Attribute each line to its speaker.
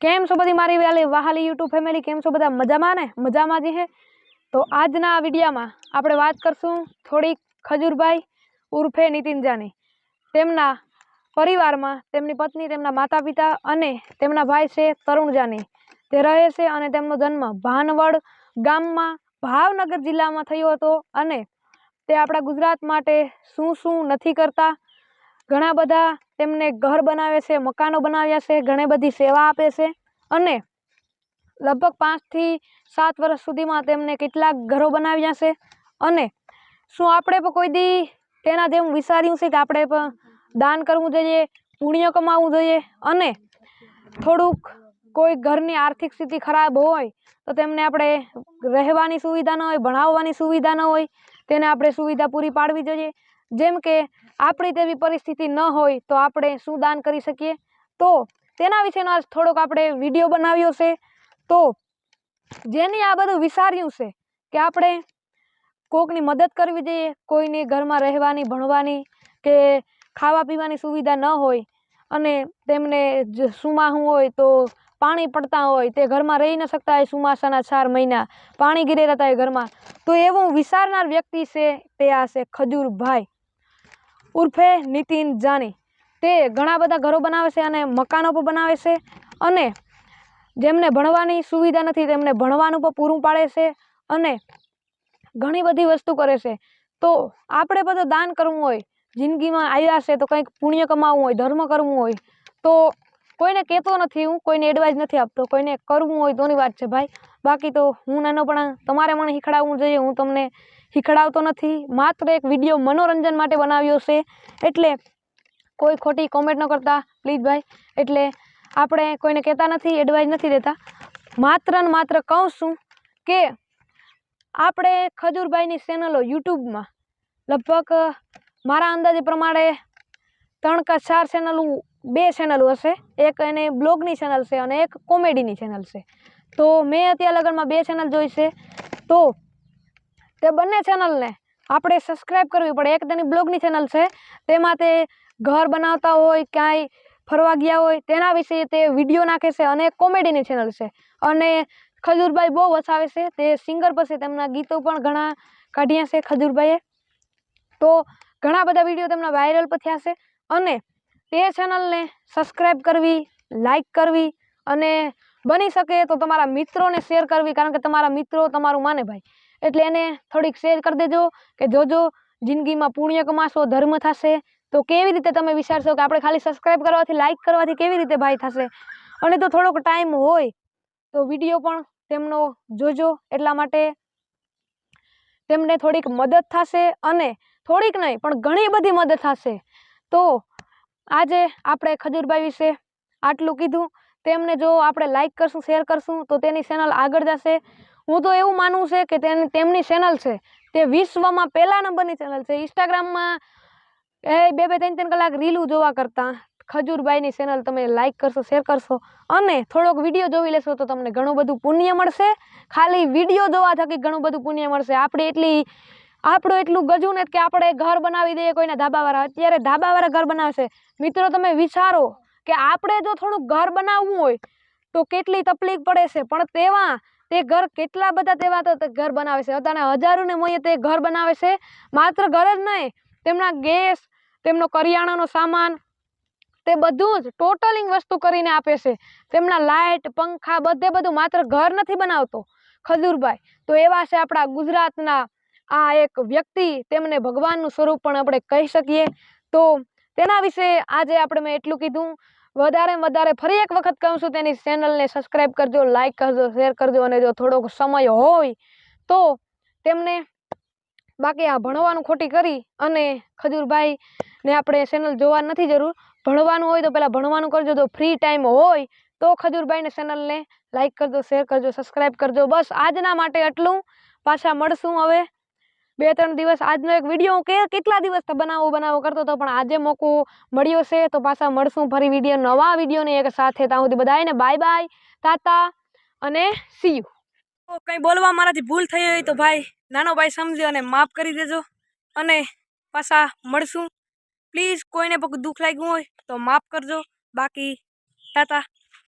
Speaker 1: કેમ છો બધી મારી વહાલી યુટ્યુબ ફેમિલી? કેમ છો બધા? મજામાં ને? મજામાં જ હે. તો આજના વિડીયોમાં આપણે વાત કરશું થોડીક ખજૂરભાઈ ઉર્ફે નીતિન જાની તેમના પરિવારમાં તેમની પત્ની, તેમના માતા પિતા અને તેમના ભાઈ છે તરુણ જાની, તે રહે છે અને તેમનો જન્મ ભાનવડ ગામમાં ભાવનગર જિલ્લામાં થયો હતો અને તે આપણા ગુજરાત માટે શું શું નથી કરતા, ઘણા બધા તેમને ઘર બનાવે છે, મકાનો બનાવ્યા છે, ઘણી બધી સેવા આપે છે અને લગભગ 5 થી 7 વર્ષ સુધીમાં તેમને કેટલાક ઘરો બનાવ્યા છે. અને શું આપણે પણ કોઈ દી તેના જેવું વિચાર્યું છે કે આપણે પણ દાન કરવું જોઈએ, પુણ્ય કમાવવું જોઈએ અને થોડુંક કોઈ ઘરની આર્થિક સ્થિતિ ખરાબ હોય તો તેમને આપણે રહેવાની સુવિધા ન હોય, ભણાવવાની સુવિધા ન હોય, તેને આપણે સુવિધા પૂરી પાડવી જોઈએ. જેમ કે આપણી તેવી પરિસ્થિતિ ન હોય તો આપણે શું દાન કરી શકીએ, તો તેના વિશેનો આજ થોડોક આપણે વિડીયો બનાવ્યો છે. તો જેની આ બધું વિચાર્યું છે કે આપણે કોકની મદદ કરવી જોઈએ, કોઈની ઘરમાં રહેવાની, ભણવાની કે ખાવા પીવાની સુવિધા ન હોય અને તેમને સુમાહું હોય તો પાણી પડતા હોય, તે ઘરમાં રહી ન શકતા હોય, ચોમાસાના 4 મહિના પાણી ગીરે રહેતા હોય ઘરમાં, તો એવું વિચારનાર વ્યક્તિ છે તે આ છે ખજૂરભાઈ ઉર્ફે નીતિન જાની. તે ઘણા બધા ઘરો બનાવે છે અને મકાનો પણ બનાવે છે અને જેમને ભણવાની સુવિધા નથી તેમને ભણવાનું પણ પૂરું પાડે છે અને ઘણી બધી વસ્તુ કરે છે. તો આપણે બધું દાન કરવું હોય, જિંદગીમાં આવ્યા છે તો કંઈક પુણ્ય કમાવવું હોય, ધર્મ કરવું હોય, તો કોઈને કહેતો નથી, હું કોઈને એડવાઇસ નથી આપતો, કોઈને કરવું હોય તોની વાત છે ભાઈ. બાકી તો હું નાનો પણ તમારે મને શીખડાવવું જોઈએ, હું તમને શીખડાવતો નથી, માત્ર એક વિડીયો મનોરંજન માટે બનાવ્યો છે. એટલે કોઈ ખોટી કોમેન્ટ ન કરતા પ્લીઝ ભાઈ. એટલે આપણે કોઈને કહેતા નથી, એડવાઇસ નથી દેતા, માત્ર ને માત્ર કહું છું કે આપણે ખજૂરભાઈની ચેનલો યુટ્યુબમાં લગભગ મારા અંદાજે પ્રમાણે 3 કે 4 ચેનલો, 2 ચેનલો હશે. એક એને બ્લોગની ચેનલ છે અને એક કોમેડીની ચેનલ છે. તો મેં અત્યાર લગનમાં 2 ચેનલ જોઈ છે. તો તે બંને ચેનલને આપણે સબસ્ક્રાઈબ કરવી પડે. એક તેની બ્લોગની ચેનલ છે, તેમાં તે ઘર બનાવતા હોય, ક્યાંય ફરવા ગયા હોય તેના વિશે તે વિડીયો નાખે છે, અને કોમેડીની ચેનલ છે. અને ખજૂરભાઈ બહુ વસાવે છે, તે સિંગર પછી તેમના ગીતો પણ ઘણા કાઢ્યા છે ખજૂરભાઈએ. તો ઘણા બધા વિડીયો તેમના વાયરલ પણ થયા છે અને તે ચેનલને સબસ્ક્રાઈબ કરવી, લાઈક કરવી અને બની શકે તો તમારા મિત્રોને શેર કરવી, કારણ કે તમારા મિત્રો તમારું માને ભાઈ. એટલે એને થોડીક શેર કરી દેજો કે જોજો જિંદગીમાં પુણ્ય કમાશો, ધર્મ થશે. તો કેવી રીતે તમે વિચારશો કે આપણે ખાલી સબસ્ક્રાઈબ કરવાથી, લાઈક કરવાથી કેવી રીતે ભાઈ થશે? અને તો થોડોક ટાઈમ હોય તો વિડીયો પણ તેમનો જોજો, એટલા માટે તેમને થોડીક મદદ થશે અને થોડીક નહીં પણ ઘણી બધી મદદ થશે. તો આજે આપણે ખજૂરભાઈ વિશે આટલું કીધું. તેમને જો આપણે લાઈક કરશું, શેર કરશું તો તેની ચેનલ આગળ જશે. હું તો એવું માનું છે કે તેમની ચેનલ છે તે વિશ્વમાં 1લા નંબરની ચેનલ છે. ઇન્સ્ટાગ્રામમાં 2-3 કલાક રીલું જોવા કરતાં ખજૂરભાઈની ચેનલ તમે લાઈક કરશો, શેર કરશો અને થોડોક વિડીયો જોઈ લેશો તો તમને ઘણું બધું પુણ્ય મળશે. ખાલી વિડીયો જોવા થકી ઘણું બધું પુણ્ય મળશે. આપણું એટલું ગજું ને કે આપણે ઘર બનાવી દઈએ કોઈના ધાબાવાળા. અત્યારે ધાબાવાળા ઘર બનાવશે. મિત્રો તમે વિચારો કે આપણે જો થોડુંક ઘર બનાવવું હોય તો કેટલી તકલીફ પડે છે, પણ તે ઘર કેટલા બધા તેવા તો ઘર બનાવે છે. અત્યારે હજારોને મોએ તે ઘર બનાવે છે. માત્ર ઘર જ નહીં, તેમના ગેસ, તેમનો કરિયાણાનો સામાન, તે બધું જ ટોટલિંગ વસ્તુ કરીને આપે છે. તેમના લાઇટ, પંખા, બધું. માત્ર ઘર નથી બનાવતો ખજૂરભાઈ. તો એવા છે આપણા ગુજરાતના આ એક વ્યક્તિ, તેમને ભગવાનનું સ્વરૂપ પણ આપણે કહી શકીએ. તો તેના વિશે આજે મેં એટલું કીધું. વધારે ફરી એક વખત કહું છું, તેની ચેનલને સબસ્ક્રાઈબ કરજો, લાઈક કરજો, શેર કરજો અને જો થોડોક સમય હોય તો તેમને, બાકી આ ભણવાનું ખોટી કરી અને ખજૂરભાઈને આપણે ચેનલ જોવા નથી જરૂર. ભણવાનું હોય તો પહેલાં ભણવાનું કરજો. જો ફ્રી ટાઈમ હોય તો ખજૂરભાઈને ચેનલને લાઈક કરજો, શેર કરજો, સબસ્ક્રાઈબ કરજો. બસ આજના માટે આટલું. પાછા મળશું હવે 2-3 દિવસ. આજનો એક વિડીયો કેટલા દિવસ બનાવો કરતો હતો, પણ આજે મોકો મળ્યો છે તો પાછા મળશું ફરી વિડીયો, નવા વિડીયોની એક સાથે. ત્યાં સુધી બધાને બાય બાય, તાતા અને સી યુ. કંઈ બોલવા મારાથી ભૂલ થઈ હોય તો ભાઈ, નાનો ભાઈ સમજો અને માફ કરી દેજો. અને પાછા મળશું. પ્લીઝ કોઈને પણ દુઃખ લાગ્યું હોય તો માફ કરજો. બાકી તાતા.